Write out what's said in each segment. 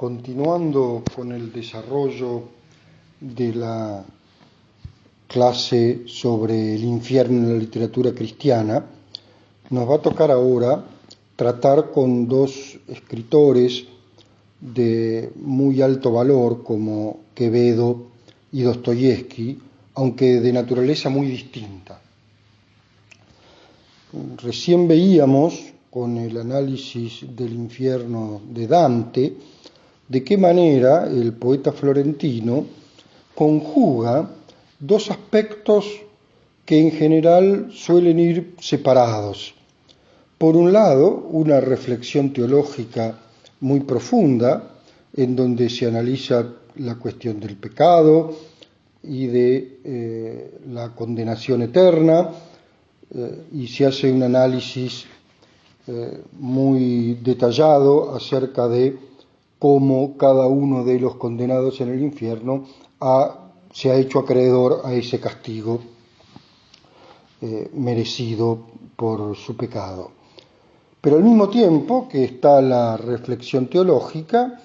Continuando con el desarrollo de la clase sobre el infierno en la literatura cristiana, nos va a tocar ahora tratar con dos escritores de muy alto valor como Quevedo y Dostoyevski, aunque de naturaleza muy distinta. Recién veíamos con el análisis del infierno de Dante de qué manera el poeta florentino conjuga dos aspectos que en general suelen ir separados. Por un lado, una reflexión teológica muy profunda, en donde se analiza la cuestión del pecado y de la condenación eterna, y se hace un análisis muy detallado acerca de cómo cada uno de los condenados en el infierno se ha hecho acreedor a ese castigo merecido por su pecado. Pero al mismo tiempo que está la reflexión teológica,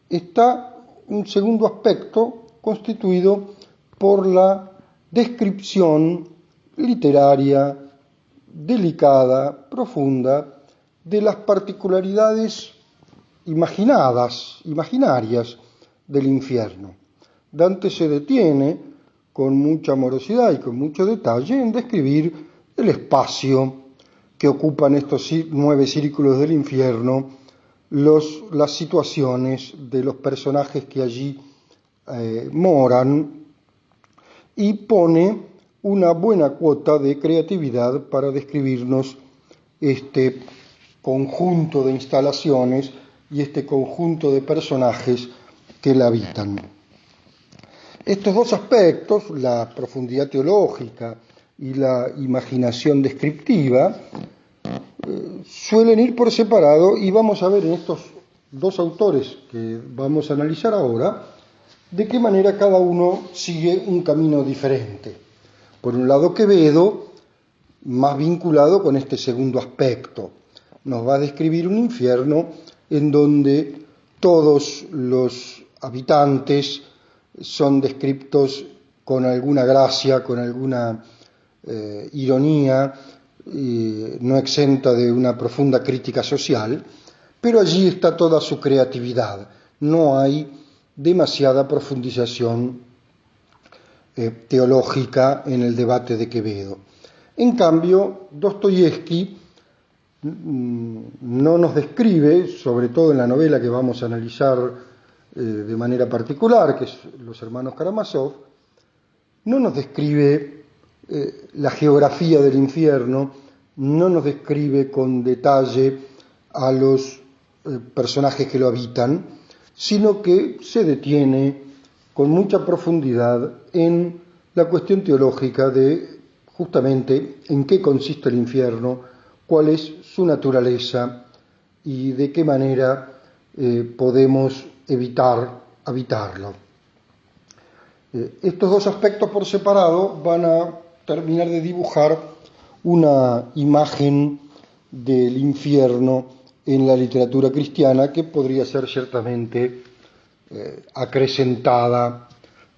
está un segundo aspecto constituido por la descripción literaria, delicada, profunda, de las particularidades imaginarias del infierno. Dante se detiene con mucha amorosidad y con mucho detalle en describir el espacio que ocupan estos 9 círculos del infierno, las situaciones de los personajes que allí moran, y pone una buena cuota de creatividad para describirnos este conjunto de instalaciones y este conjunto de personajes que la habitan. Estos dos aspectos, la profundidad teológica y la imaginación descriptiva, suelen ir por separado, y vamos a ver en estos dos autores que vamos a analizar ahora de qué manera cada uno sigue un camino diferente. Por un lado, Quevedo, más vinculado con este segundo aspecto, nos va a describir un infierno en donde todos los habitantes son descritos con alguna gracia, con alguna ironía, no exenta de una profunda crítica social, pero allí está toda su creatividad. No hay demasiada profundización teológica en el debate de Quevedo. En cambio, Dostoyevski no nos describe, sobre todo en la novela que vamos a analizar de manera particular, que es Los hermanos Karamazov, no nos describe la geografía del infierno, no nos describe con detalle a los personajes que lo habitan, sino que se detiene con mucha profundidad en la cuestión teológica de justamente en qué consiste el infierno, cuál es su naturaleza y de qué manera podemos evitar habitarlo. Estos dos aspectos por separado van a terminar de dibujar una imagen del infierno en la literatura cristiana que podría ser ciertamente acrecentada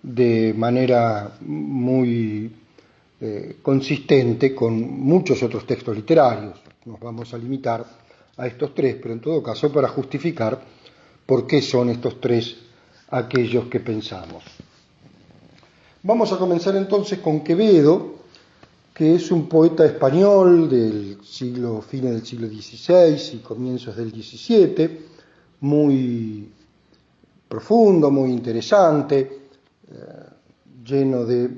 de manera muy consistente con muchos otros textos literarios. Nos vamos a limitar a estos 3, pero en todo caso para justificar por qué son estos 3 aquellos que pensamos. Vamos a comenzar entonces con Quevedo, que es un poeta español del fines del siglo XVI y comienzos del XVII, muy profundo, muy interesante, lleno de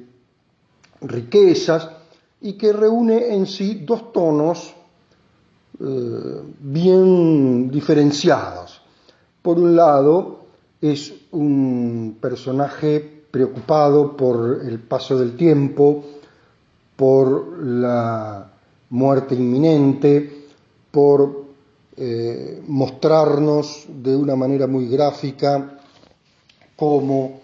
riquezas, y que reúne en sí 2 tonos bien diferenciados. Por un lado, es un personaje preocupado por el paso del tiempo, por la muerte inminente, por mostrarnos de una manera muy gráfica cómo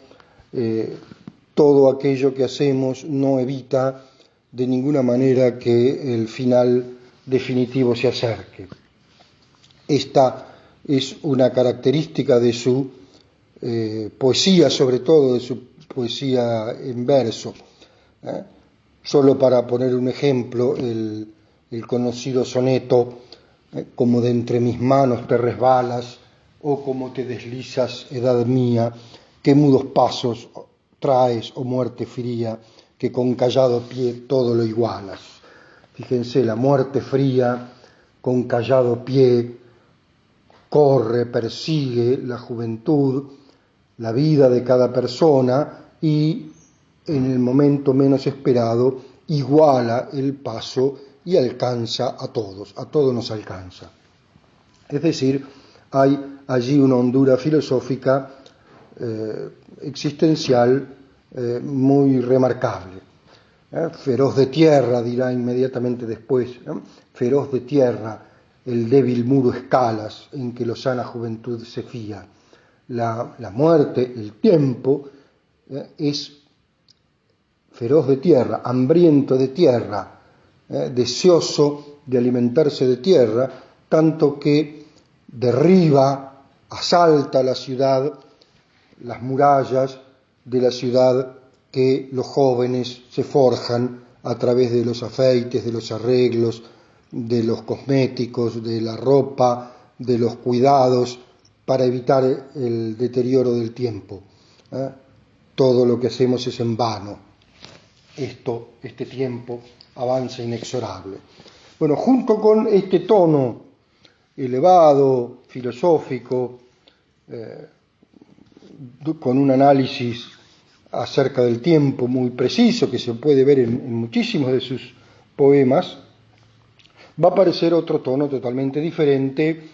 todo aquello que hacemos no evita de ninguna manera que el final definitivo se acerque. Esta es una característica de su poesía, sobre todo de su poesía en verso. Solo para poner un ejemplo, el conocido soneto, como de entre mis manos te resbalas, o como te deslizas, edad mía, qué mudos pasos traes, oh muerte fría, que con callado pie todo lo igualas. Fíjense, la muerte fría, con callado pie, corre, persigue la juventud, la vida de cada persona, y en el momento menos esperado iguala el paso y alcanza a todos nos alcanza. Es decir, hay allí una hondura filosófica existencial muy remarcable. Feroz de tierra, dirá inmediatamente después, feroz de tierra, el débil muro escalas en que lozana juventud se fía. La muerte, el tiempo, es feroz de tierra, hambriento de tierra, deseoso de alimentarse de tierra, tanto que derriba, asalta la ciudad, las murallas de la ciudad que los jóvenes se forjan a través de los afeites, de los arreglos, de los cosméticos, de la ropa, de los cuidados, para evitar el deterioro del tiempo. Todo lo que hacemos es en vano. Este tiempo avanza inexorable. Bueno, junto con este tono elevado, filosófico, con un análisis acerca del tiempo muy preciso, que se puede ver en muchísimos de sus poemas, va a aparecer otro tono totalmente diferente,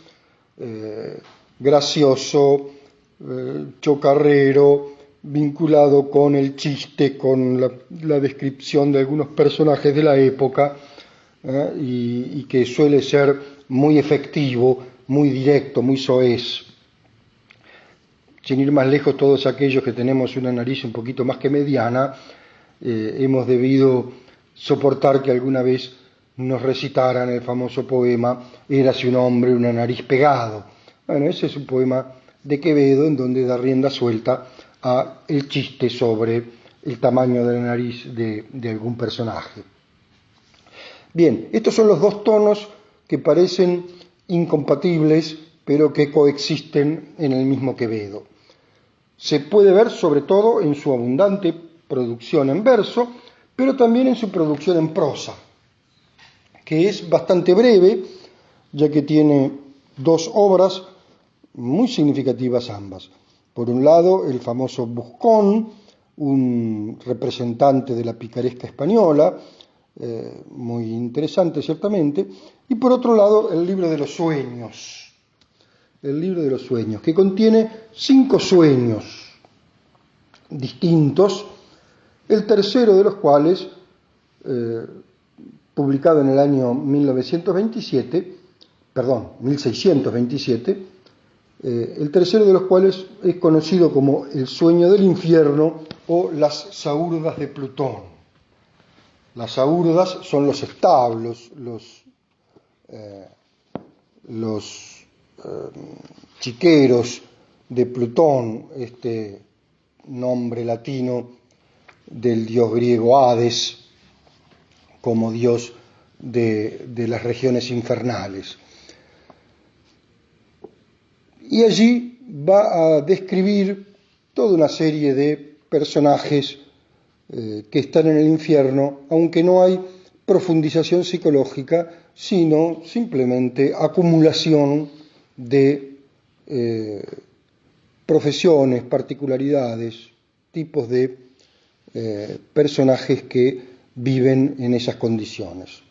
gracioso, chocarrero, vinculado con el chiste, con la descripción de algunos personajes de la época, y que suele ser muy efectivo, muy directo, muy soez. Sin ir más lejos, todos aquellos que tenemos una nariz un poquito más que mediana, hemos debido soportar que alguna vez nos recitaran el famoso poema Érase un hombre, una nariz pegado. Bueno, ese es un poema de Quevedo en donde da rienda suelta a el chiste sobre el tamaño de la nariz de algún personaje. Bien, estos son los dos tonos que parecen incompatibles, pero que coexisten en el mismo Quevedo. Se puede ver sobre todo en su abundante producción en verso, pero también en su producción en prosa, que es bastante breve, ya que tiene dos obras muy significativas ambas. Por un lado, el famoso Buscón, un representante de la picaresca española, muy interesante ciertamente, y por otro lado, el libro de los sueños, que contiene 5 sueños distintos, el tercero de los cuales, publicado en el año 1627, el tercero de los cuales es conocido como el sueño del infierno o las saurdas de Plutón. Las saurdas son los establos, los chiqueros de Plutón, este nombre latino del dios griego Hades, como dios de las regiones infernales. Y allí va a describir toda una serie de personajes que están en el infierno, aunque no hay profundización psicológica, sino simplemente acumulación de profesiones, particularidades, tipos de personajes que viven en esas condiciones.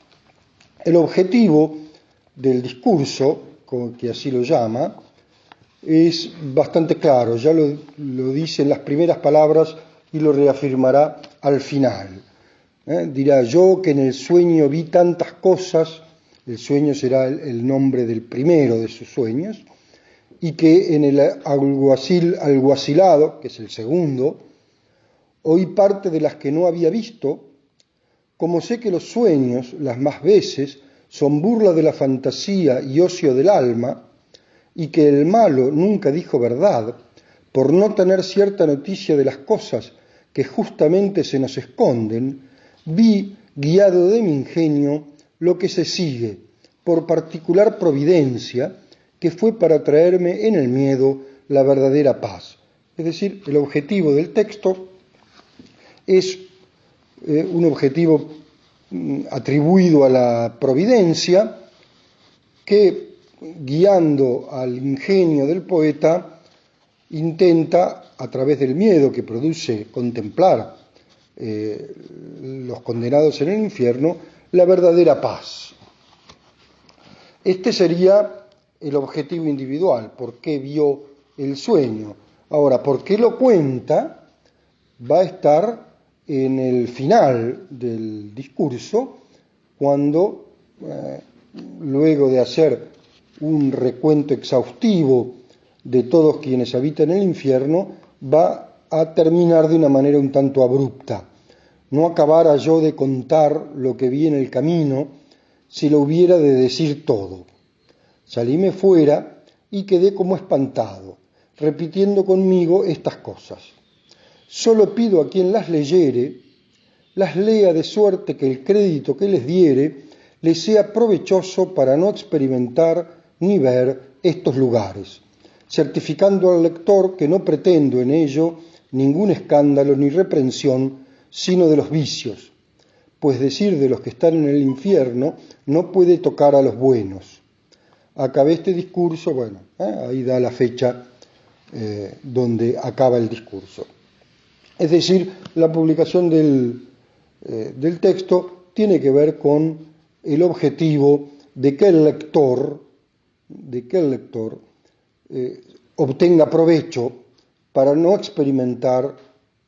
El objetivo del discurso, que así lo llama, es bastante claro, ya lo dice en las primeras palabras y lo reafirmará al final. Dirá: yo que en el sueño vi tantas cosas, el sueño será el nombre del primero de sus sueños, y que en el alguacilado, que es el segundo, oí parte de las que no había visto, como sé que los sueños, las más veces, son burla de la fantasía y ocio del alma, y que el malo nunca dijo verdad, por no tener cierta noticia de las cosas que justamente se nos esconden, vi, guiado de mi ingenio, lo que se sigue, por particular providencia, que fue para traerme en el miedo la verdadera paz. Es decir, el objetivo del texto es un objetivo atribuido a la providencia que, guiando al ingenio del poeta, intenta, a través del miedo que produce contemplar los condenados en el infierno, la verdadera paz. Este sería el objetivo individual, por qué vio el sueño. Ahora, por qué lo cuenta, va a estar en el final del discurso, cuando, luego de hacer un recuento exhaustivo de todos quienes habitan el infierno, va a terminar de una manera un tanto abrupta. No acabara yo de contar lo que vi en el camino, si lo hubiera de decir todo. Salíme fuera y quedé como espantado, repitiendo conmigo estas cosas. Solo pido a quien las leyere, las lea de suerte que el crédito que les diere les sea provechoso para no experimentar ni ver estos lugares, certificando al lector que no pretendo en ello ningún escándalo ni reprensión, sino de los vicios, pues decir de los que están en el infierno no puede tocar a los buenos. Acabé este discurso, bueno, ahí da la fecha donde acaba el discurso. Es decir, la publicación del texto tiene que ver con el objetivo de que el lector obtenga provecho para no experimentar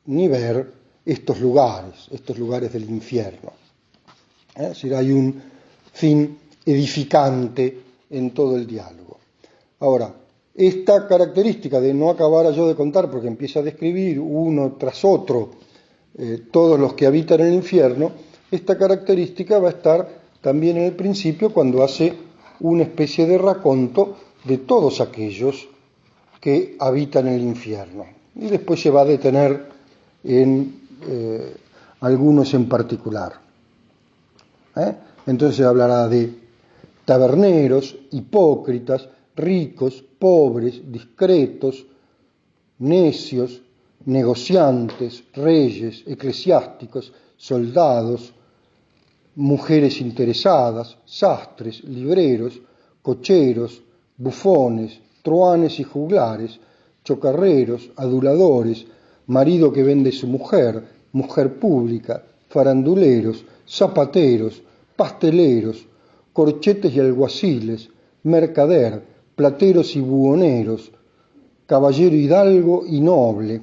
ni ver estos lugares del infierno. Es decir, hay un fin edificante en todo el diálogo. Ahora, esta característica de no acabar yo de contar, porque empieza a describir uno tras otro todos los que habitan el infierno, esta característica va a estar también en el principio cuando hace una especie de raconto de todos aquellos que habitan el infierno. Y después se va a detener en algunos en particular. Entonces hablará de taberneros, hipócritas, ricos, pobres, discretos, necios, negociantes, reyes, eclesiásticos, soldados, mujeres interesadas, sastres, libreros, cocheros, bufones, truhanes y juglares, chocarreros, aduladores, marido que vende su mujer, mujer pública, faranduleros, zapateros, pasteleros, corchetes y alguaciles, mercader, plateros y buhoneros, caballero hidalgo y noble,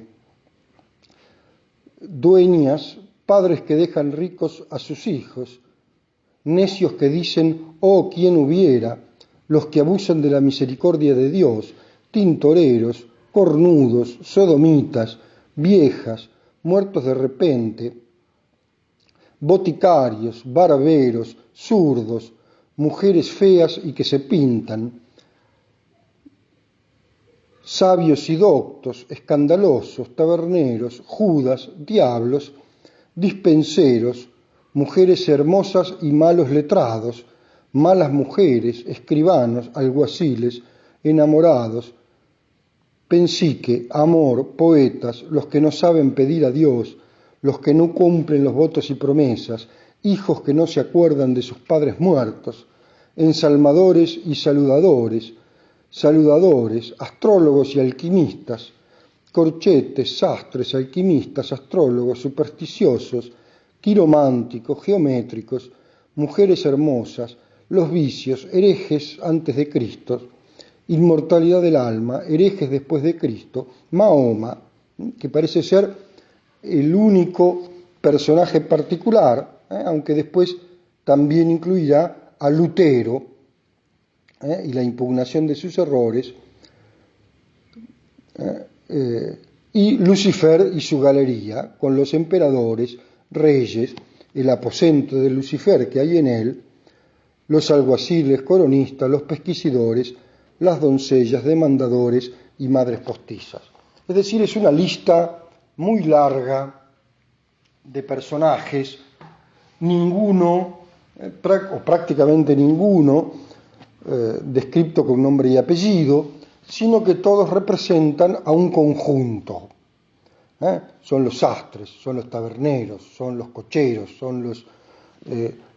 dueñas, padres que dejan ricos a sus hijos, necios que dicen, oh, quién hubiera, los que abusan de la misericordia de Dios, tintoreros, cornudos, sodomitas, viejas, muertos de repente, boticarios, barberos, zurdos, mujeres feas y que se pintan, sabios y doctos, escandalosos, taberneros, judas, diablos, dispenseros, mujeres hermosas y malos letrados, malas mujeres, escribanos, alguaciles, enamorados, pensique, amor, poetas, los que no saben pedir a Dios, los que no cumplen los votos y promesas, hijos que no se acuerdan de sus padres muertos, ensalmadores y saludadores, astrólogos y alquimistas, corchetes, sastres, alquimistas, astrólogos, supersticiosos, quirománticos, geométricos, mujeres hermosas, los vicios, herejes antes de Cristo, inmortalidad del alma, herejes después de Cristo, Mahoma, que parece ser el único personaje particular, aunque después también incluirá a Lutero y la impugnación de sus errores, y Lucifer y su galería, con los emperadores, reyes, el aposento de Lucifer que hay en él, los alguaciles, coronistas, los pesquisidores, las doncellas, demandadores y madres postizas. Es decir, es una lista muy larga de personajes, ninguno, o prácticamente ninguno, descrito con nombre y apellido, sino que todos representan a un conjunto. Son los sastres, son los taberneros, son los cocheros, son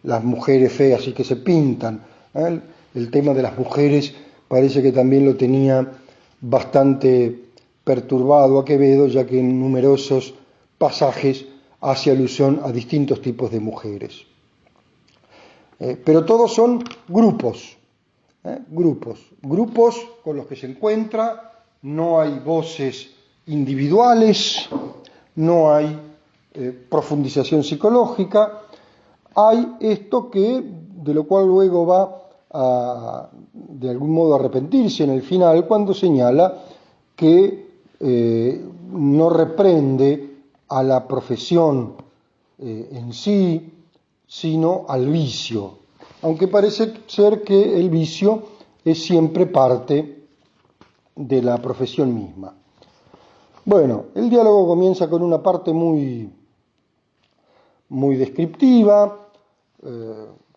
las mujeres feas y que se pintan. El tema de las mujeres parece que también lo tenía bastante perturbado a Quevedo, ya que en numerosos pasajes hace alusión a distintos tipos de mujeres. Pero todos son grupos, grupos con los que se encuentra, no hay voces individuales, no hay profundización psicológica, hay esto de lo cual luego va de algún modo a arrepentirse en el final cuando señala que no reprende a la profesión en sí, sino al vicio, aunque parece ser que el vicio es siempre parte de la profesión misma. Bueno, el diálogo comienza con una parte muy descriptiva,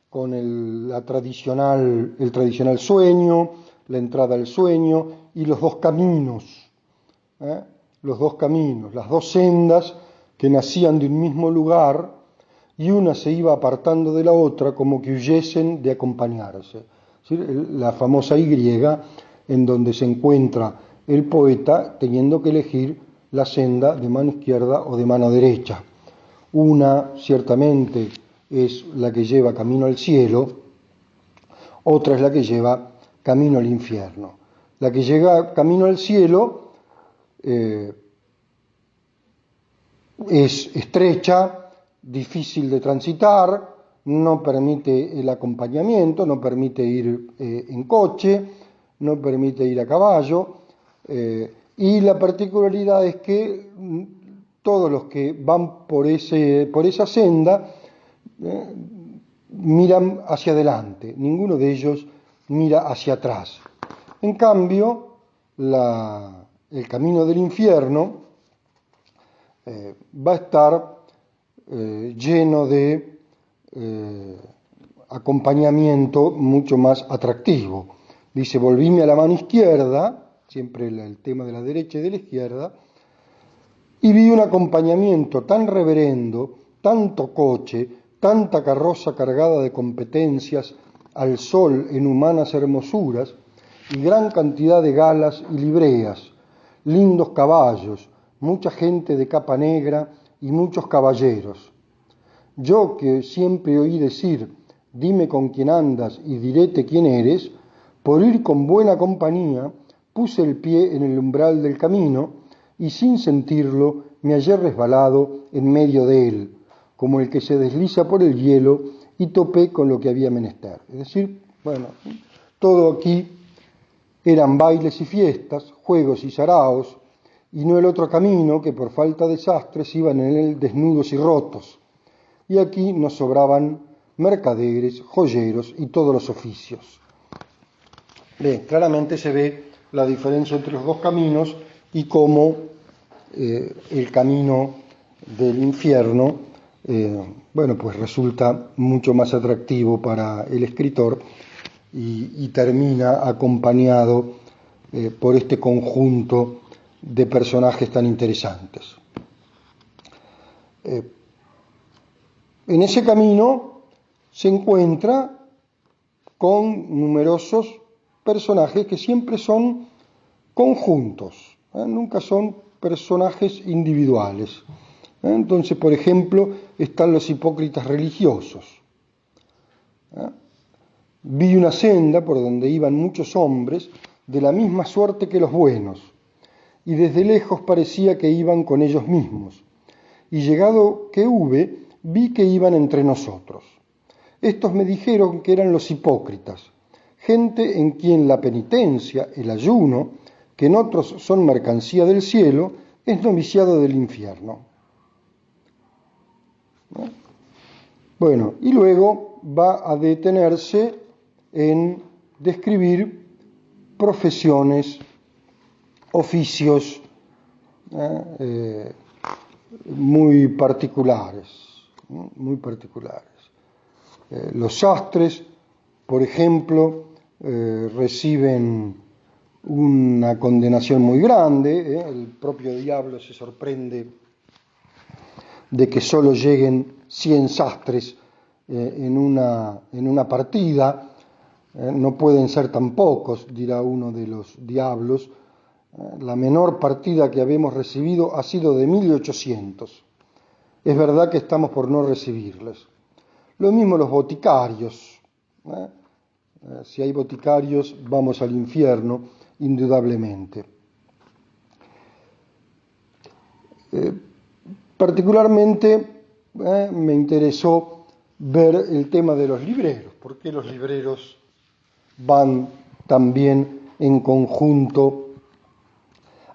con el tradicional sueño, la entrada al sueño y los dos caminos, las dos sendas que nacían de un mismo lugar y una se iba apartando de la otra como que huyesen de acompañarse. ¿Sí? La famosa Y en donde se encuentra el poeta teniendo que elegir la senda de mano izquierda o de mano derecha. Una, ciertamente, es la que lleva camino al cielo, otra es la que lleva camino al infierno. La que lleva camino al cielo es estrecha, difícil de transitar, no permite el acompañamiento, no permite ir en coche, no permite ir a caballo, y la particularidad es que todos los que van por esa senda miran hacia adelante, ninguno de ellos mira hacia atrás. En cambio, el camino del infierno va a estar lleno de acompañamiento mucho más atractivo. Dice, volvíme a la mano izquierda, siempre el tema de la derecha y de la izquierda, y vi un acompañamiento tan reverendo, tanto coche, tanta carroza cargada de competencias al sol en humanas hermosuras, y gran cantidad de galas y libreas, lindos caballos, mucha gente de capa negra y muchos caballeros. Yo que siempre oí decir, dime con quién andas y diréte quién eres, por ir con buena compañía, puse el pie en el umbral del camino y sin sentirlo me hallé resbalado en medio de él, como el que se desliza por el hielo y topé con lo que había menester. Es decir, bueno, todo aquí eran bailes y fiestas, juegos y saraos, y no el otro camino que por falta de sastres iban en él desnudos y rotos. Y aquí nos sobraban mercaderes, joyeros y todos los oficios. Bien, claramente se ve la diferencia entre los dos caminos y cómo el camino del infierno pues resulta mucho más atractivo para el escritor y termina acompañado por este conjunto de personajes tan interesantes. En ese camino se encuentra con numerosos personajes que siempre son conjuntos, nunca son personajes individuales. Entonces, por ejemplo, están los hipócritas religiosos. Vi una senda por donde iban muchos hombres de la misma suerte que los buenos, y desde lejos parecía que iban con ellos mismos. Y llegado que hube, vi que iban entre nosotros. Estos me dijeron que eran los hipócritas, gente en quien la penitencia, el ayuno, que en otros son mercancía del cielo, es noviciado del infierno. Bueno, y luego va a detenerse en describir profesiones, oficios muy particulares, muy particulares. Los sastres, por ejemplo, reciben una condenación muy grande. El propio diablo se sorprende de que solo lleguen 100 sastres en una partida. No pueden ser tan pocos, dirá uno de los diablos. La menor partida que habemos recibido ha sido de 1800. Es verdad que estamos por no recibirlas. Lo mismo los boticarios. Si hay boticarios, vamos al infierno, indudablemente. Particularmente me interesó ver el tema de los libreros. ¿Por qué los libreros van también en conjunto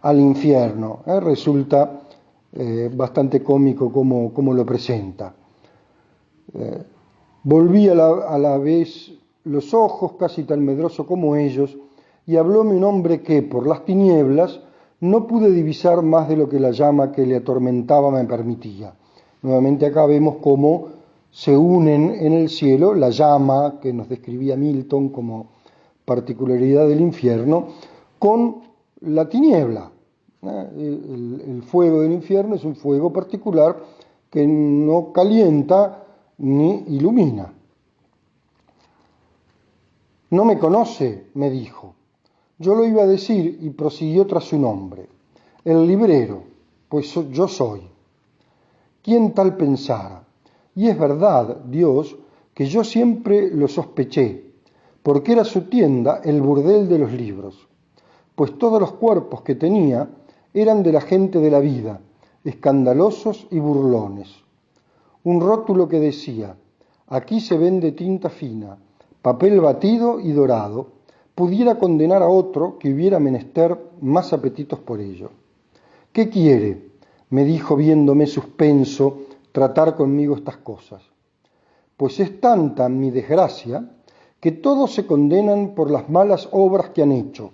al infierno? Resulta bastante cómico cómo lo presenta. Volví a la vez los ojos, casi tan medroso como ellos, y hablóme un hombre que, por las tinieblas, no pude divisar más de lo que la llama que le atormentaba me permitía. Nuevamente acá vemos cómo se unen en el cielo la llama que nos describía Milton como particularidad del infierno con la tiniebla. El fuego del infierno es un fuego particular que no calienta ni ilumina. No me conoce, me dijo. Yo lo iba a decir y prosiguió tras su nombre. El librero, pues yo soy. ¿Quién tal pensara? Y es verdad, Dios, que yo siempre lo sospeché, porque era su tienda el burdel de los libros, pues todos los cuerpos que tenía eran de la gente de la vida, escandalosos y burlones. Un rótulo que decía, aquí se vende tinta fina, papel batido y dorado, pudiera condenar a otro que hubiera menester más apetitos por ello. ¿Qué quiere?, me dijo viéndome suspenso, tratar conmigo estas cosas. Pues es tanta mi desgracia que todos se condenan por las malas obras que han hecho,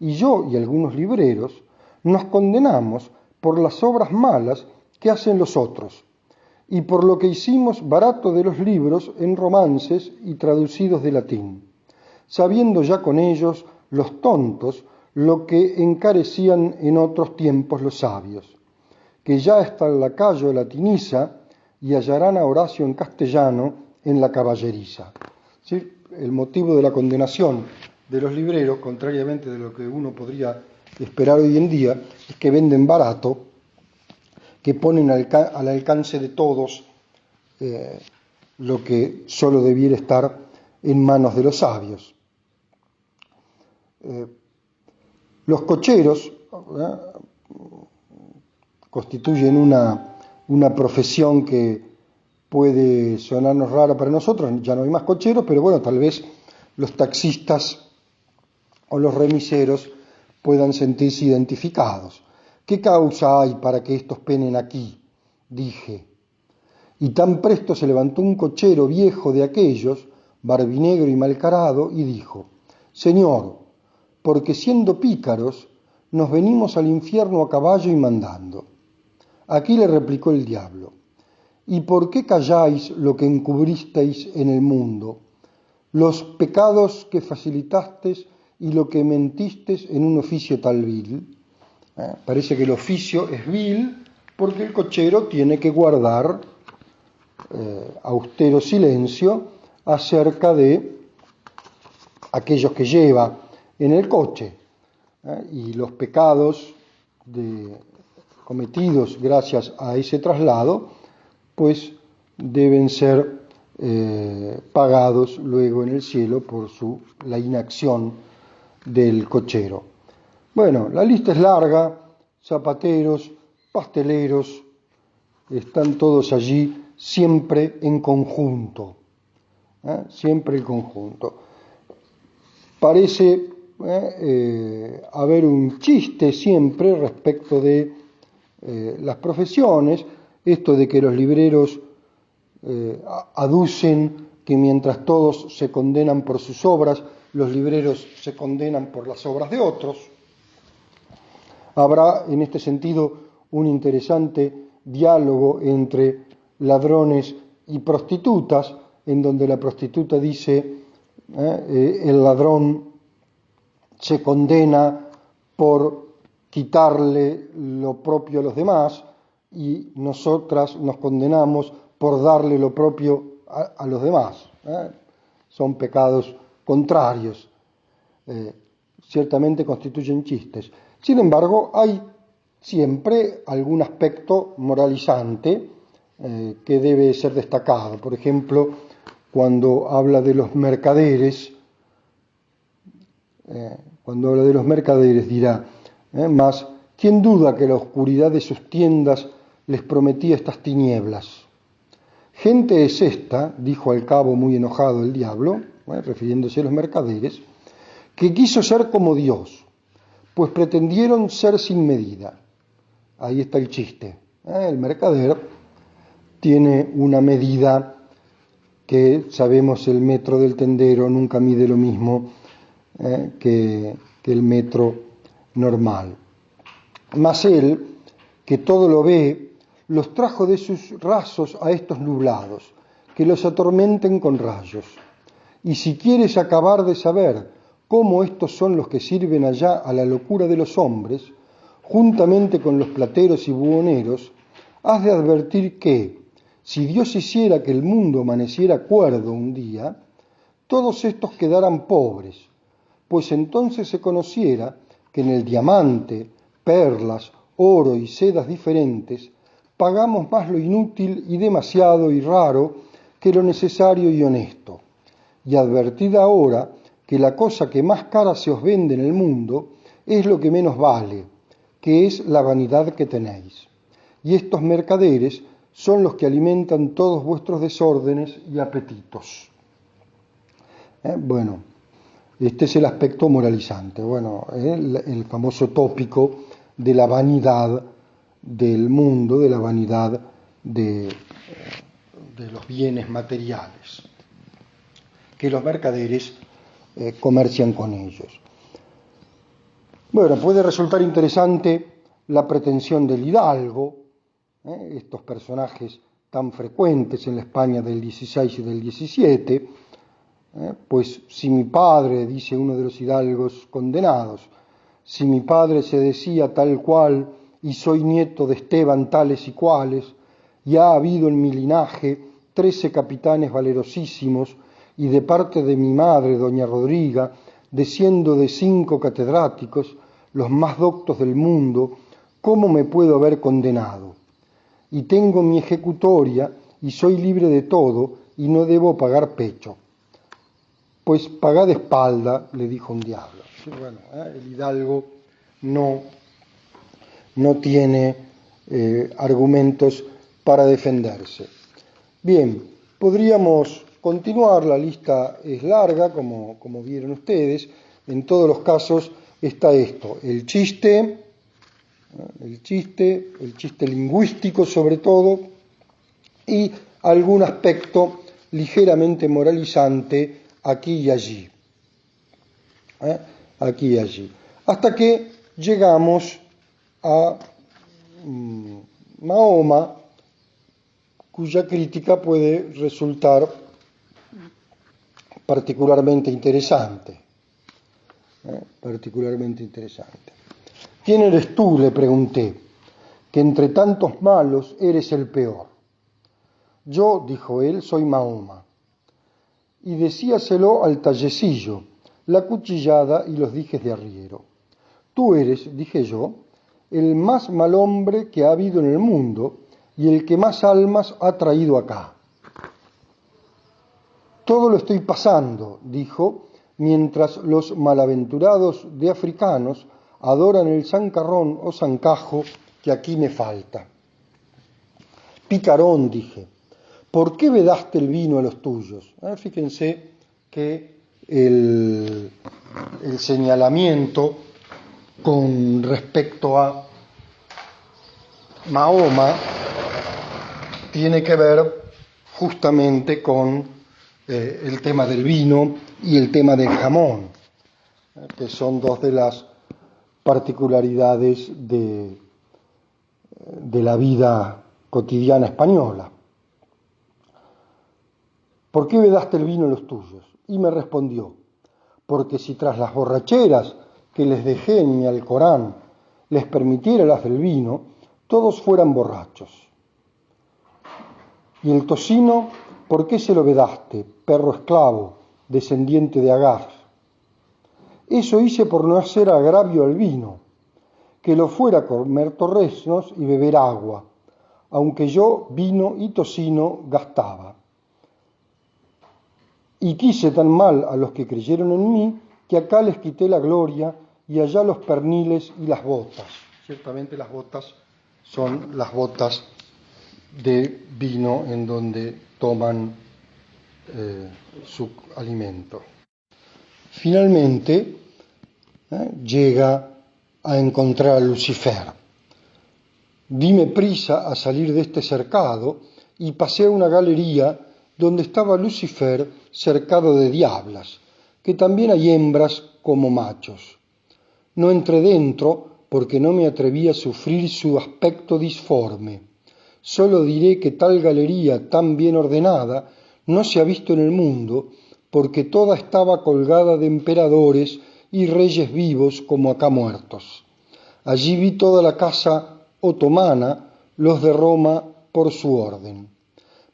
y yo y algunos libreros nos condenamos por las obras malas que hacen los otros, y por lo que hicimos barato de los libros en romances y traducidos de latín, sabiendo ya con ellos los tontos lo que encarecían en otros tiempos los sabios, que ya está el lacayo latiniza y hallarán a Horacio en castellano en la caballeriza. ¿Sí? El motivo de la condenación de los libreros, contrariamente de lo que uno podría esperar hoy en día, es que venden barato, que ponen al alcance de todos lo que solo debiera estar en manos de los sabios. Los cocheros constituyen una profesión que puede sonarnos rara para nosotros. Ya no hay más cocheros, pero bueno, tal vez los taxistas o los remiseros puedan sentirse identificados. ¿Qué causa hay para que estos penen aquí?, dije. Y tan presto se levantó un cochero viejo de aquellos, barbinegro y malcarado, y dijo, Señor, porque siendo pícaros, nos venimos al infierno a caballo y mandando. Aquí le replicó el diablo, ¿y por qué calláis lo que encubristeis en el mundo, los pecados que facilitasteis y lo que mentisteis en un oficio tal vil? Parece que el oficio es vil porque el cochero tiene que guardar austero silencio acerca de aquellos que lleva en el coche, y los pecados cometidos gracias a ese traslado, pues deben ser pagados luego en el cielo por la inacción del cochero. Bueno, la lista es larga, zapateros, pasteleros, están todos allí siempre en conjunto, siempre en conjunto. Parece haber un chiste siempre respecto de las profesiones, esto de que los libreros aducen que mientras todos se condenan por sus obras, los libreros se condenan por las obras de otros. Habrá en este sentido un interesante diálogo entre ladrones y prostitutas, en donde la prostituta dice el ladrón se condena por quitarle lo propio a los demás y nosotras nos condenamos por darle lo propio a los demás. Son pecados contrarios, ciertamente constituyen chistes. Sin embargo, hay siempre algún aspecto moralizante que debe ser destacado. Por ejemplo, cuando habla de los mercaderes, dirá, mas ¿quién duda que la oscuridad de sus tiendas les prometía estas tinieblas? Gente es esta, dijo al cabo muy enojado el diablo, refiriéndose a los mercaderes, que quiso ser como Dios, pues pretendieron ser sin medida. Ahí está el chiste. El mercader tiene una medida que sabemos, el metro del tendero nunca mide lo mismo que el metro normal. Mas él, que todo lo ve, los trajo de sus rasos a estos nublados, que los atormenten con rayos. Y si quieres acabar de saber cómo estos son los que sirven allá a la locura de los hombres, juntamente con los plateros y buhoneros, has de advertir que, si Dios hiciera que el mundo amaneciera cuerdo un día, todos estos quedaran pobres, pues entonces se conociera que en el diamante, perlas, oro y sedas diferentes, pagamos más lo inútil y demasiado y raro que lo necesario y honesto. Y advertid ahora que la cosa que más cara se os vende en el mundo es lo que menos vale, que es la vanidad que tenéis. Y estos mercaderes son los que alimentan todos vuestros desórdenes y apetitos. Bueno, este es el aspecto moralizante. Bueno, el famoso tópico de la vanidad del mundo, de la vanidad de los bienes materiales, que los mercaderes comercian con ellos. Bueno, puede resultar interesante la pretensión del hidalgo, estos personajes tan frecuentes en la España del 16 y del 17, pues si mi padre, dice uno de los hidalgos condenados, si mi padre se decía tal cual y soy nieto de Esteban tales y cuales, y ha habido en mi linaje 13 capitanes valerosísimos, y de parte de mi madre, doña Rodriga, desciendo de 5 catedráticos, los más doctos del mundo, ¿cómo me puedo haber condenado? Y tengo mi ejecutoria, y soy libre de todo, y no debo pagar pecho. Pues pagad espalda, le dijo un diablo. Bueno, el hidalgo no tiene argumentos para defenderse. Bien, podríamos continuar, la lista es larga, como vieron ustedes. En todos los casos está esto, el chiste lingüístico sobre todo, y algún aspecto ligeramente moralizante aquí y allí. Hasta que llegamos a Mahoma, cuya crítica puede resultar particularmente interesante. ¿Quién eres tú?, le pregunté, que entre tantos malos eres el peor. Yo, dijo él, soy Mahoma. Y decíaselo al tallecillo, la cuchillada y los dijes de arriero. Tú eres, dije yo, el más mal hombre que ha habido en el mundo y el que más almas ha traído acá. Todo lo estoy pasando, dijo, mientras los malaventurados de africanos adoran el zancarrón o zancajo que aquí me falta. Picarón, dije, ¿por qué vedaste el vino a los tuyos? Fíjense que el señalamiento con respecto a Mahoma tiene que ver justamente con el tema del vino y el tema del jamón, que son dos de las particularidades de la vida cotidiana española. ¿Por qué vedaste el vino a los tuyos? Y me respondió, porque si tras las borracheras que les dejé en mi Alcorán les permitiera las del vino, todos fueran borrachos. Y el tocino, ¿por qué se lo vedaste, perro esclavo, descendiente de Agar? Eso hice por no hacer agravio al vino, que lo fuera a comer torreznos y beber agua, aunque yo vino y tocino gastaba. Y quise tan mal a los que creyeron en mí, que acá les quité la gloria y allá los perniles y las botas. Ciertamente las botas son las botas de vino en donde toman su alimento. Finalmente llega a encontrar a Lucifer. Dime prisa a salir de este cercado y pasé a una galería donde estaba Lucifer cercado de diablas, que también hay hembras como machos. No entré dentro porque no me atreví a sufrir su aspecto disforme. Solo diré que tal galería tan bien ordenada no se ha visto en el mundo, porque toda estaba colgada de emperadores y reyes vivos como acá muertos. Allí vi toda la casa otomana, los de Roma por su orden.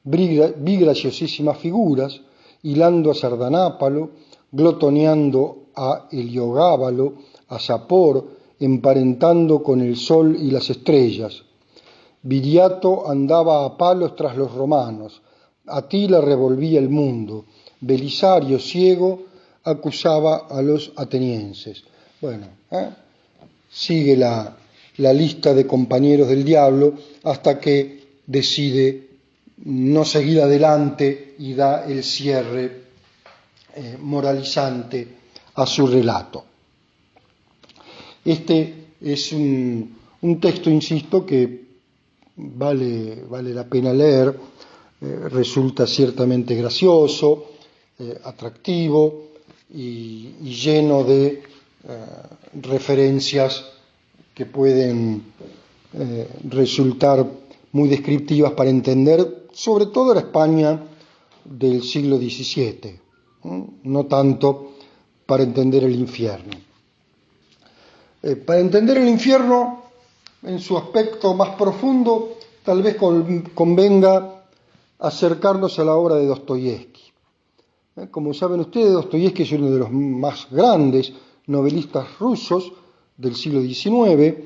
Vi graciosísimas figuras, hilando a Sardanápalo, glotoneando a Heliogábalo, a Sapor, emparentando con el sol y las estrellas. Viriato andaba a palos tras los romanos, Atila revolvía el mundo, Belisario, ciego, acusaba a los atenienses. Bueno, sigue la lista de compañeros del diablo hasta que decide no seguir adelante y da el cierre moralizante a su relato. Este es un texto, insisto, que vale la pena leer, resulta ciertamente gracioso, atractivo y lleno de referencias que pueden resultar muy descriptivas para entender sobre todo la España del siglo XVII, no tanto para entender el infierno. Para entender el infierno en su aspecto más profundo, tal vez convenga acercarnos a la obra de Dostoyevski. Como saben ustedes, Dostoyevski es uno de los más grandes novelistas rusos del siglo XIX,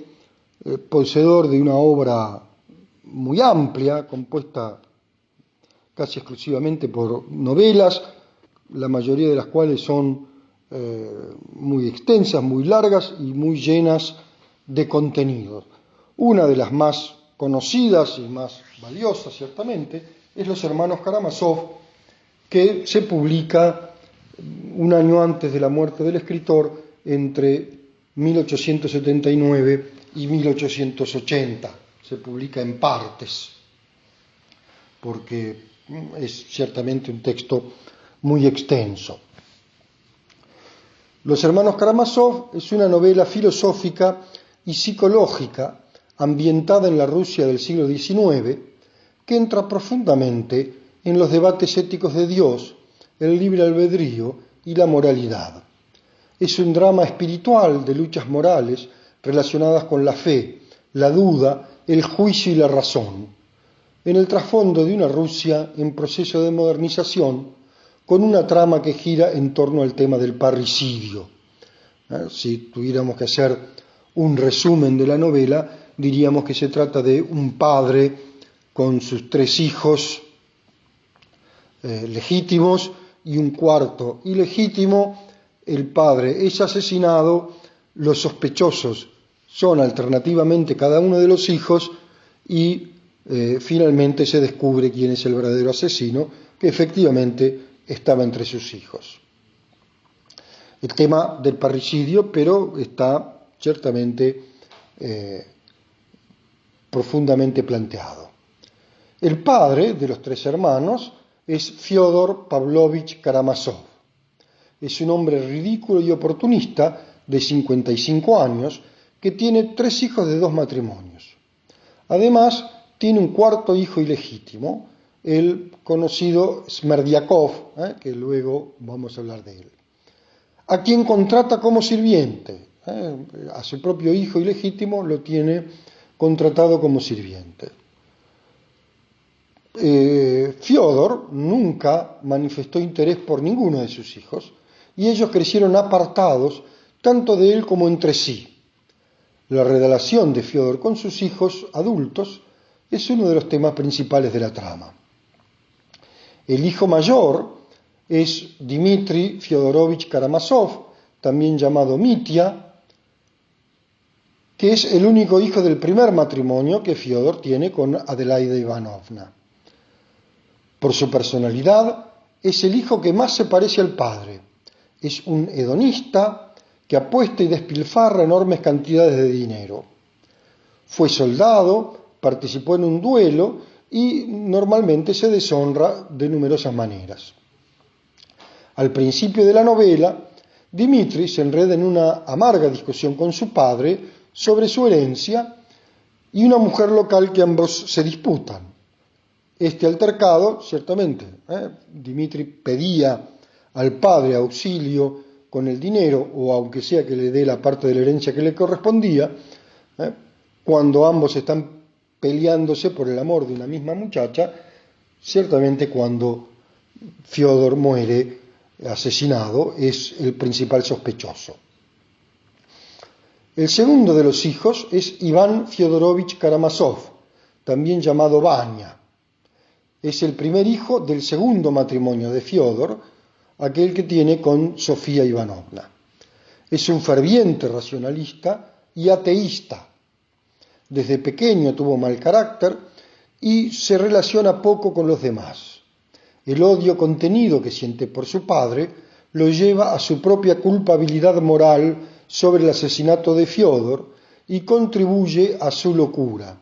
poseedor de una obra muy amplia, compuesta casi exclusivamente por novelas, la mayoría de las cuales son muy extensas, muy largas y muy llenas de contenidos. Una de las más conocidas y más valiosas, ciertamente, es Los hermanos Karamazov, que se publica un año antes de la muerte del escritor, entre 1879 y 1880. Se publica en partes, porque es ciertamente un texto muy extenso. Los hermanos Karamazov es una novela filosófica y psicológica ambientada en la Rusia del siglo XIX, que entra profundamente en los debates éticos de Dios, el libre albedrío y la moralidad. Es un drama espiritual de luchas morales relacionadas con la fe, la duda, el juicio y la razón, en el trasfondo de una Rusia en proceso de modernización, con una trama que gira en torno al tema del parricidio. Si tuviéramos que hacer un resumen de la novela, diríamos que se trata de un padre con sus 3 hijos legítimos y un cuarto ilegítimo. El padre es asesinado, los sospechosos son alternativamente cada uno de los hijos y finalmente se descubre quién es el verdadero asesino, que efectivamente estaba entre sus hijos. El tema del parricidio, pero está ciertamente profundamente planteado. El padre de los 3 hermanos es Fyodor Pavlovich Karamazov. Es un hombre ridículo y oportunista de 55 años que tiene 3 hijos de 2 matrimonios. Además, tiene un cuarto hijo ilegítimo, el conocido Smerdiakov, que luego vamos a hablar de él, a quien contrata como sirviente. A su propio hijo ilegítimo lo tiene contratado como sirviente. Fiódor nunca manifestó interés por ninguno de sus hijos y ellos crecieron apartados tanto de él como entre sí. La relación de Fiódor con sus hijos adultos es uno de los temas principales de la trama. El hijo mayor es Dmitri Fyodorovich Karamazov, también llamado Mitya, que es el único hijo del primer matrimonio que Fiódor tiene con Adelaida Ivanovna. Por su personalidad, es el hijo que más se parece al padre. Es un hedonista que apuesta y despilfarra enormes cantidades de dinero. Fue soldado, participó en un duelo y normalmente se deshonra de numerosas maneras. Al principio de la novela, Dmitri se enreda en una amarga discusión con su padre sobre su herencia y una mujer local que ambos se disputan. Este altercado, ciertamente, Dmitri pedía al padre auxilio con el dinero, o aunque sea que le dé la parte de la herencia que le correspondía, cuando ambos están peleándose por el amor de una misma muchacha, ciertamente cuando Fiódor muere asesinado es el principal sospechoso. El segundo de los hijos es Iván Fyodorovich Karamazov, también llamado Vania. Es el primer hijo del segundo matrimonio de Fiódor, aquel que tiene con Sofía Ivanovna. Es un ferviente racionalista y ateísta. Desde pequeño tuvo mal carácter y se relaciona poco con los demás. El odio contenido que siente por su padre lo lleva a su propia culpabilidad moral sobre el asesinato de Fiódor y contribuye a su locura.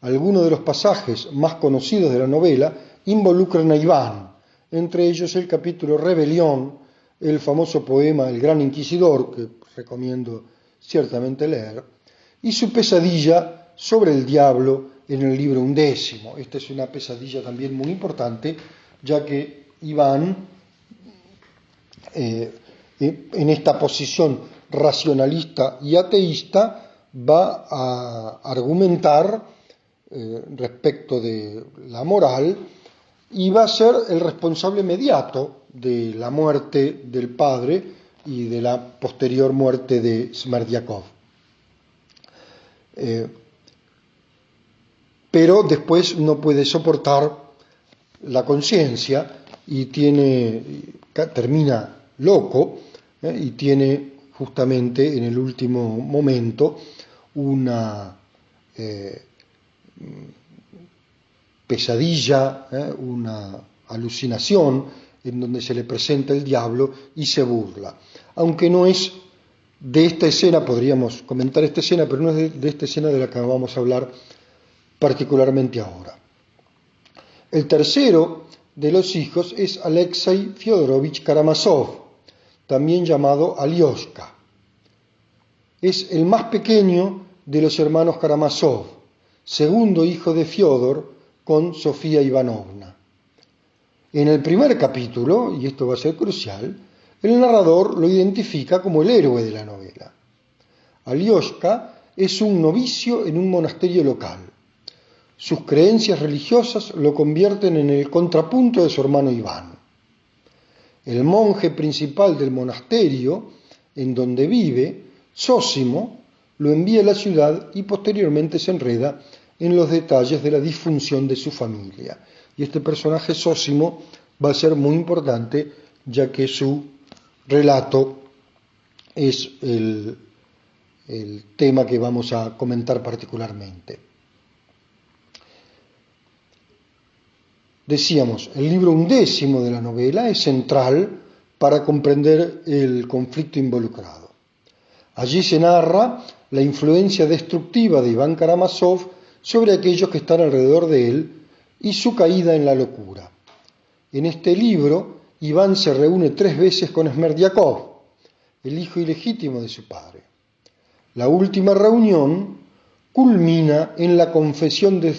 Algunos de los pasajes más conocidos de la novela involucran a Iván, entre ellos el capítulo Rebelión, el famoso poema El Gran Inquisidor, que recomiendo ciertamente leer, y su pesadilla sobre el diablo en el libro 11. Esta es una pesadilla también muy importante, ya que Iván, en esta posición racionalista y ateísta, va a argumentar respecto de la moral y va a ser el responsable inmediato de la muerte del padre y de la posterior muerte de Smerdiakov. Pero después no puede soportar la conciencia y termina loco y tiene justamente en el último momento una pesadilla, una alucinación en donde se le presenta el diablo y se burla. Aunque no es de esta escena, podríamos comentar esta escena, pero no es de esta escena de la que vamos a hablar particularmente ahora. El tercero de los hijos es Alexei Fyodorovich Karamazov, también llamado Alioshka. Es el más pequeño de los hermanos Karamazov, segundo hijo de Fiódor con Sofía Ivanovna. En el primer capítulo, y esto va a ser crucial, el narrador lo identifica como el héroe de la novela. Alioshka es un novicio en un monasterio local. Sus creencias religiosas lo convierten en el contrapunto de su hermano Iván. El monje principal del monasterio, en donde vive, Zósimo, lo envía a la ciudad y posteriormente se enreda en los detalles de la disfunción de su familia. Y este personaje Zósimo va a ser muy importante, ya que su relato es el tema que vamos a comentar particularmente. Decíamos, el libro 11 de la novela es central para comprender el conflicto involucrado. Allí se narra la influencia destructiva de Iván Karamazov sobre aquellos que están alrededor de él y su caída en la locura. En este libro, Iván se reúne 3 veces con Smerdiakov, el hijo ilegítimo de su padre. La última reunión culmina en la confesión de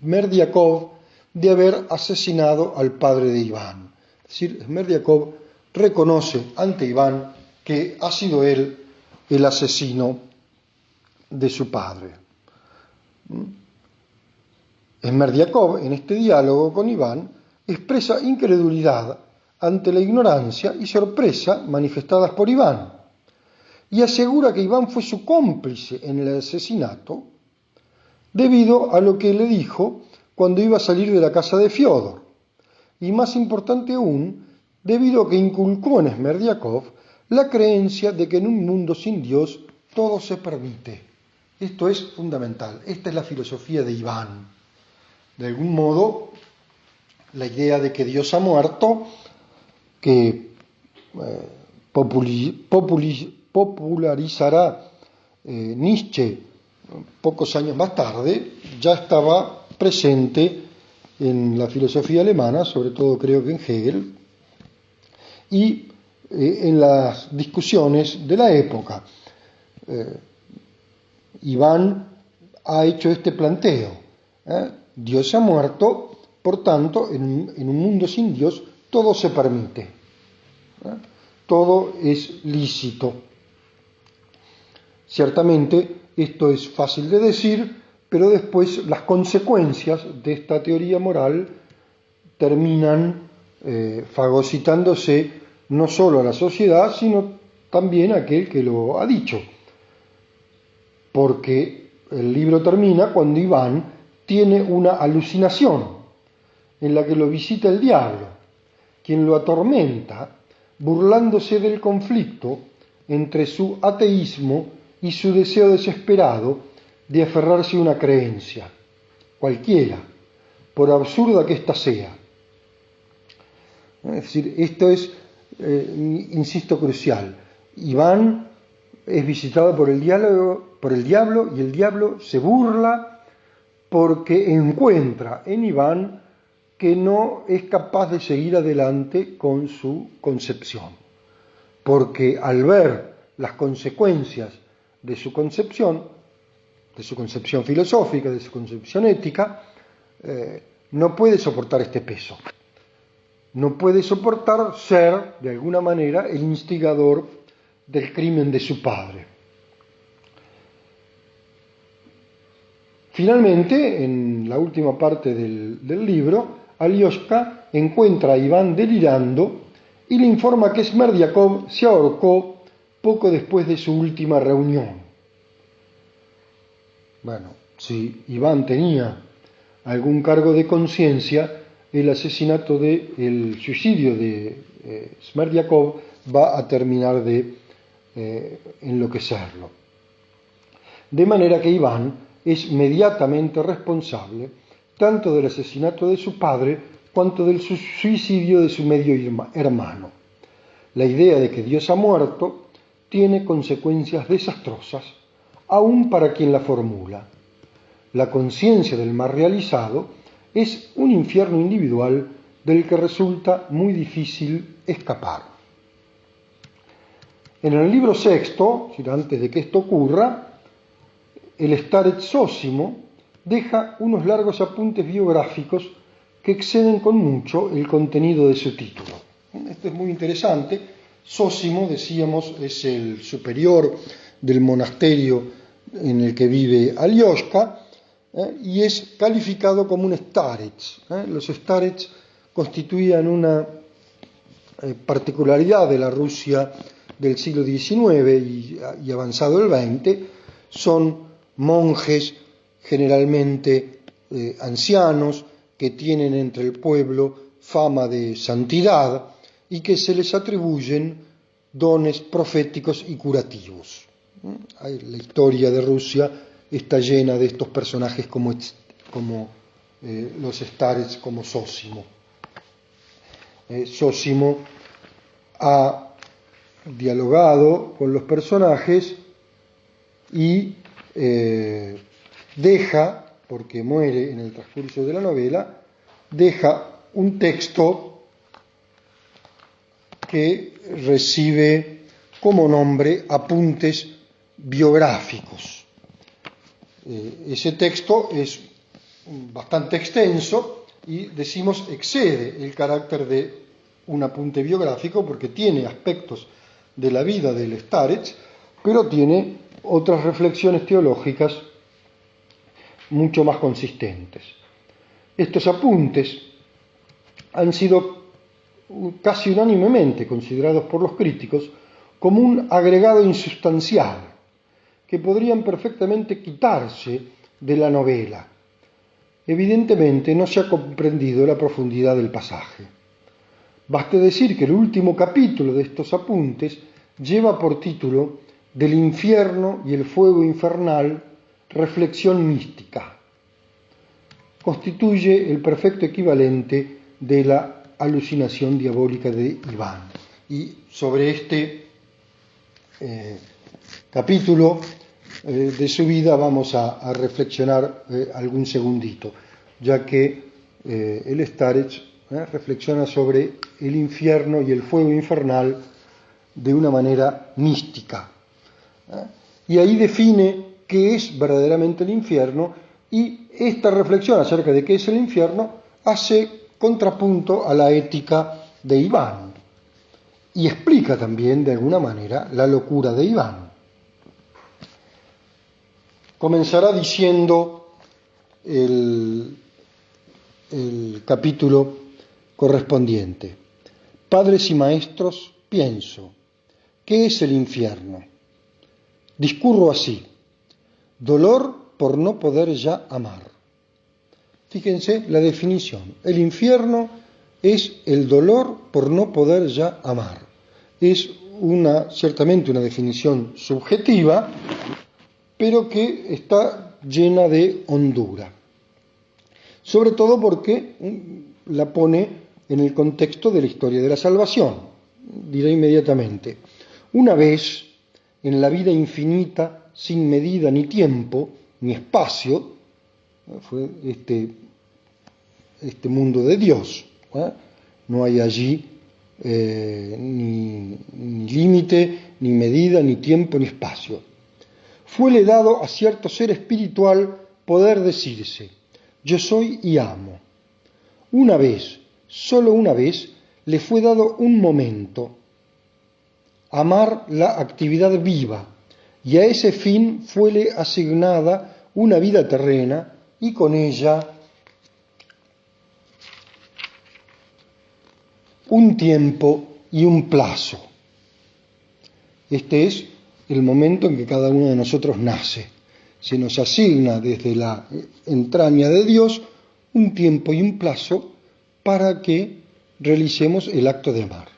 Smerdyakov de haber asesinado al padre de Iván. Es decir, Smerdyakov reconoce ante Iván que ha sido él el asesino de su padre. Smerdyakov, en este diálogo con Iván, expresa incredulidad ante la ignorancia y sorpresa manifestadas por Iván, y asegura que Iván fue su cómplice en el asesinato debido a lo que le dijo cuando iba a salir de la casa de Fiodor, y más importante aún, debido a que inculcó en Smerdyakov la creencia de que en un mundo sin Dios todo se permite. Esto es fundamental, esta es la filosofía de Iván. De algún modo, la idea de que Dios ha muerto, que popularizará Nietzsche pocos años más tarde, ya estaba presente en la filosofía alemana, sobre todo creo que en Hegel, y en las discusiones de la época. Iván ha hecho este planteo. Dios ha muerto, por tanto, en un mundo sin Dios todo se permite. Todo es lícito. Ciertamente, esto es fácil de decir, pero después las consecuencias de esta teoría moral terminan fagocitándose no solo a la sociedad, sino también a aquel que lo ha dicho. Porque el libro termina cuando Iván tiene una alucinación en la que lo visita el diablo, quien lo atormenta, burlándose del conflicto entre su ateísmo y su deseo desesperado de aferrarse a una creencia, cualquiera, por absurda que ésta sea. Es decir, esto es, insisto, crucial. Iván es visitado por el diablo y el diablo se burla porque encuentra en Iván que no es capaz de seguir adelante con su concepción, porque al ver las consecuencias de su concepción filosófica, de su concepción ética, no puede soportar este peso, no puede soportar ser, de alguna manera, el instigador del crimen de su padre. Finalmente, en la última parte del libro, Alioshka encuentra a Iván delirando y le informa que Smerdyakov se ahorcó poco después de su última reunión. Bueno, si Iván tenía algún cargo de conciencia, el suicidio de Smerdyakov va a terminar de enloquecerlo. De manera que Iván es inmediatamente responsable tanto del asesinato de su padre cuanto del suicidio de su medio hermano. La idea de que Dios ha muerto tiene consecuencias desastrosas, aún para quien la formula. La conciencia del mal realizado es un infierno individual del que resulta muy difícil escapar. En el libro sexto, antes de que esto ocurra, el Starec Zósimo deja unos largos apuntes biográficos que exceden con mucho el contenido de su título. Esto es muy interesante. Zósimo, decíamos, es el superior del monasterio en el que vive Alioshka, y es calificado como un starec. Los starecs constituían una particularidad de la Rusia del siglo XIX y avanzado el XX. Son monjes generalmente ancianos que tienen entre el pueblo fama de santidad y que se les atribuyen dones proféticos y curativos. La historia de Rusia está llena de estos personajes como los starecs, como Zósimo. Zósimo ha dialogado con los personajes y deja, porque muere en el transcurso de la novela, deja un texto que recibe como nombre Apuntes biográficos. Ese texto es bastante extenso y decimos excede el carácter de un apunte biográfico porque tiene aspectos de la vida del Starets, pero tiene otras reflexiones teológicas mucho más consistentes. Estos apuntes han sido casi unánimemente considerados por los críticos como un agregado insustancial que podrían perfectamente quitarse de la novela. Evidentemente no se ha comprendido la profundidad del pasaje. Baste decir que el último capítulo de estos apuntes lleva por título Del infierno y el fuego infernal, reflexión mística. Constituye el perfecto equivalente de la alucinación diabólica de Iván. Y sobre este capítulo de su vida vamos a reflexionar algún segundito, ya que el Starets reflexiona sobre el infierno y el fuego infernal de una manera mística. Y ahí define qué es verdaderamente el infierno, y esta reflexión acerca de qué es el infierno hace contrapunto a la ética de Iván y explica también de alguna manera la locura de Iván. Comenzará diciendo el capítulo correspondiente: Padres y maestros, pienso, ¿qué es el infierno? Discurro así: dolor por no poder ya amar. Fíjense la definición. El infierno es el dolor por no poder ya amar. Es ciertamente una definición subjetiva, pero que está llena de hondura. Sobre todo porque la pone en el contexto de la historia de la salvación. Diré inmediatamente: una vez en la vida infinita, sin medida ni tiempo ni espacio, fue este mundo de Dios. No hay allí ni límite, ni medida, ni tiempo, ni espacio. Fuele dado a cierto ser espiritual poder decirse: yo soy y amo. Una vez, solo una vez, le fue dado un momento, amar la actividad viva, y a ese fin fuele asignada una vida terrena y con ella un tiempo y un plazo. Este es el momento en que cada uno de nosotros nace. Se nos asigna desde la entraña de Dios un tiempo y un plazo para que realicemos el acto de amar.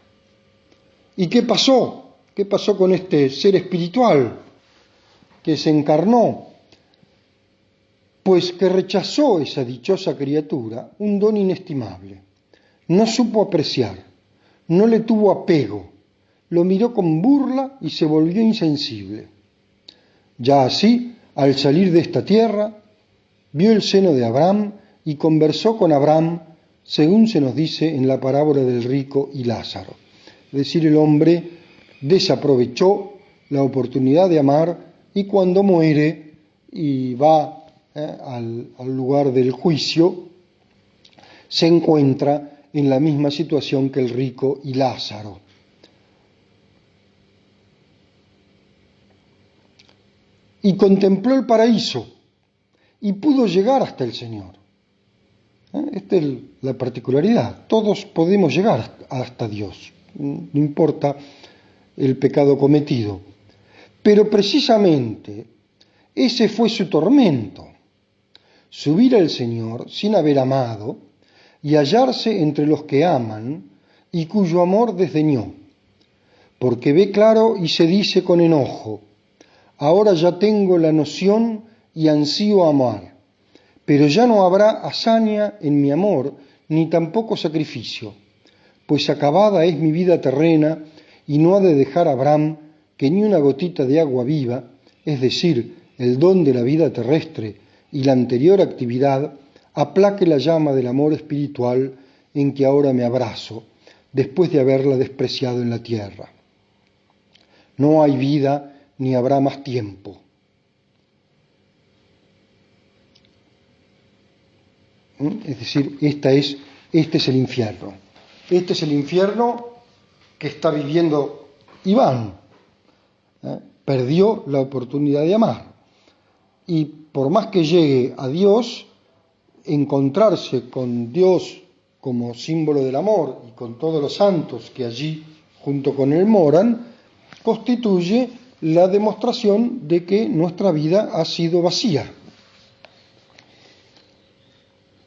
¿Y qué pasó? ¿Qué pasó con este ser espiritual que se encarnó? Pues que rechazó esa dichosa criatura un don inestimable. No supo apreciar, no le tuvo apego, lo miró con burla y se volvió insensible. Ya así, al salir de esta tierra, vio el seno de Abraham y conversó con Abraham, según se nos dice en la parábola del rico y Lázaro. Es decir, el hombre desaprovechó la oportunidad de amar y cuando muere y va al lugar del juicio, se encuentra en la misma situación que el rico y Lázaro. Y contempló el paraíso y pudo llegar hasta el Señor. Esta es la particularidad. Todos podemos llegar hasta Dios, no importa el pecado cometido. Pero precisamente ese fue su tormento: subir al Señor sin haber amado y hallarse entre los que aman y cuyo amor desdeñó, porque ve claro y se dice con enojo: ahora ya tengo la noción y ansío amar, pero ya no habrá hazaña en mi amor, ni tampoco sacrificio, pues acabada es mi vida terrena y no ha de dejar Abraham que ni una gotita de agua viva, es decir, el don de la vida terrestre y la anterior actividad, aplaque la llama del amor espiritual en que ahora me abrazo, después de haberla despreciado en la tierra. No hay vida ni habrá más tiempo. Es decir, este es el infierno. Este es el infierno que está viviendo Iván. Perdió la oportunidad de amar. Y por más que llegue a Dios, encontrarse con Dios como símbolo del amor y con todos los santos que allí junto con él moran, constituye la demostración de que nuestra vida ha sido vacía.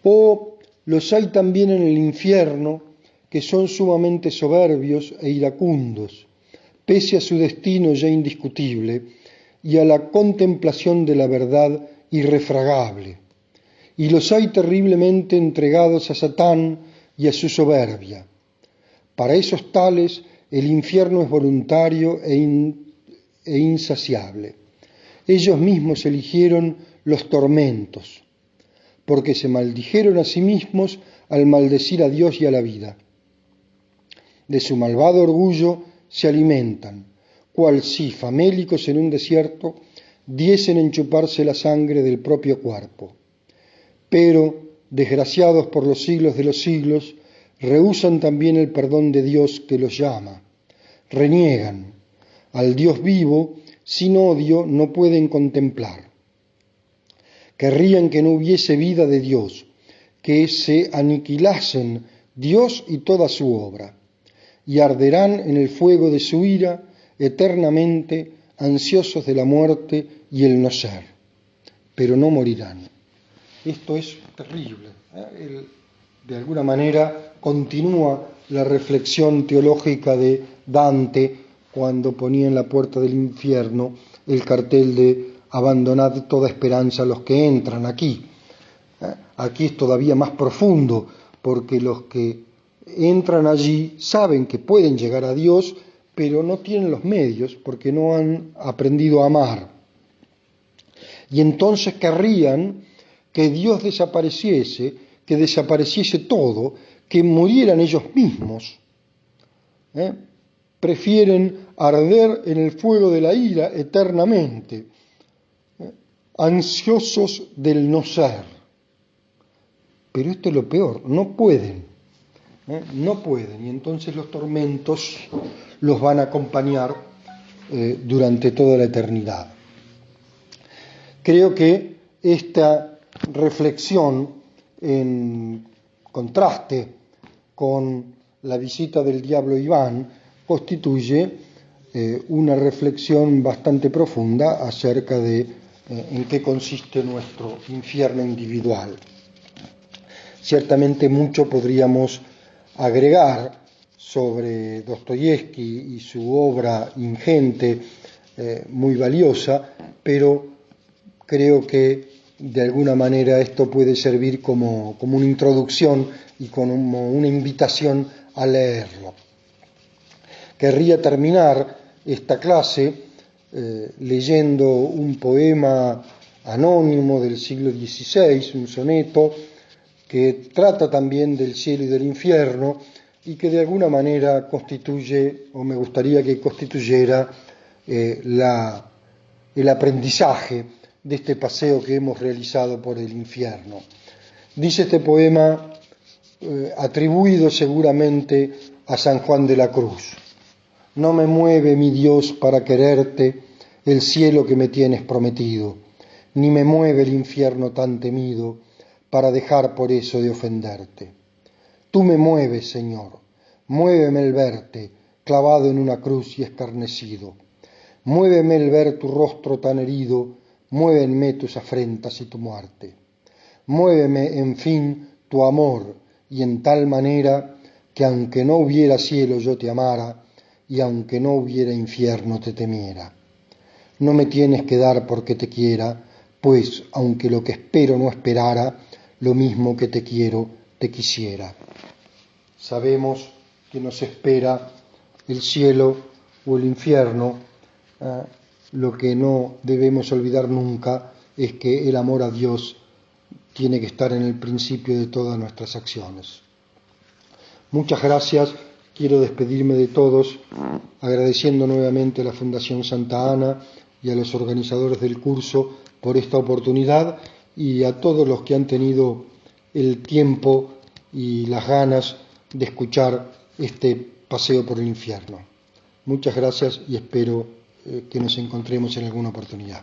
O los hay también en el infierno que son sumamente soberbios e iracundos, pese a su destino ya indiscutible y a la contemplación de la verdad irrefragable. Y los hay terriblemente entregados a Satán y a su soberbia. Para esos tales el infierno es voluntario e insaciable. Ellos mismos eligieron los tormentos, porque se maldijeron a sí mismos al maldecir a Dios y a la vida. De su malvado orgullo se alimentan, cual si, famélicos en un desierto, diesen en chuparse la sangre del propio cuerpo. Pero, desgraciados por los siglos de los siglos, rehúsan también el perdón de Dios que los llama. Reniegan. Al Dios vivo, sin odio, no pueden contemplar. Querrían que no hubiese vida de Dios, que se aniquilasen Dios y toda su obra, y arderán en el fuego de su ira eternamente, ansiosos de la muerte y el no ser, pero no morirán. Esto es terrible. De alguna manera continúa la reflexión teológica de Dante cuando ponía en la puerta del infierno el cartel de abandonad toda esperanza a los que entran aquí. Aquí es todavía más profundo, porque los que entran allí saben que pueden llegar a Dios, pero no tienen los medios porque no han aprendido a amar. Y entonces querrían que Dios desapareciese, que desapareciese todo, que murieran ellos mismos. Prefieren arder en el fuego de la ira eternamente, ansiosos del no ser. Pero esto es lo peor, no pueden, y entonces los tormentos los van a acompañar durante toda la eternidad. Creo que esta reflexión, en contraste con la visita del diablo Iván, constituye una reflexión bastante profunda acerca de en qué consiste nuestro infierno individual. Ciertamente mucho podríamos agregar sobre Dostoyevski y su obra ingente, muy valiosa, pero creo que de alguna manera esto puede servir como una introducción y como una invitación a leerlo. Querría terminar esta clase leyendo un poema anónimo del siglo XVI, un soneto que trata también del cielo y del infierno y que de alguna manera constituye, o me gustaría que constituyera, el aprendizaje de este paseo que hemos realizado por el infierno. Dice este poema, atribuido seguramente a San Juan de la Cruz: no me mueve, mi Dios, para quererte el cielo que me tienes prometido, ni me mueve el infierno tan temido para dejar por eso de ofenderte. Tú me mueves, Señor, muéveme el verte clavado en una cruz y escarnecido. Muéveme el ver tu rostro tan herido, muévenme tus afrentas y tu muerte. Muéveme, en fin, tu amor, y en tal manera que aunque no hubiera cielo yo te amara, y aunque no hubiera infierno te temiera. No me tienes que dar porque te quiera, pues aunque lo que espero no esperara, lo mismo que te quiero te quisiera. Sabemos que nos espera el cielo o el infierno. Lo que no debemos olvidar nunca es que el amor a Dios tiene que estar en el principio de todas nuestras acciones. Muchas gracias. quiero despedirme de todos agradeciendo nuevamente a la Fundación Santa Ana y a los organizadores del curso por esta oportunidad y a todos los que han tenido el tiempo y las ganas de escuchar este paseo por el infierno. Muchas gracias y espero que nos encontremos en alguna oportunidad.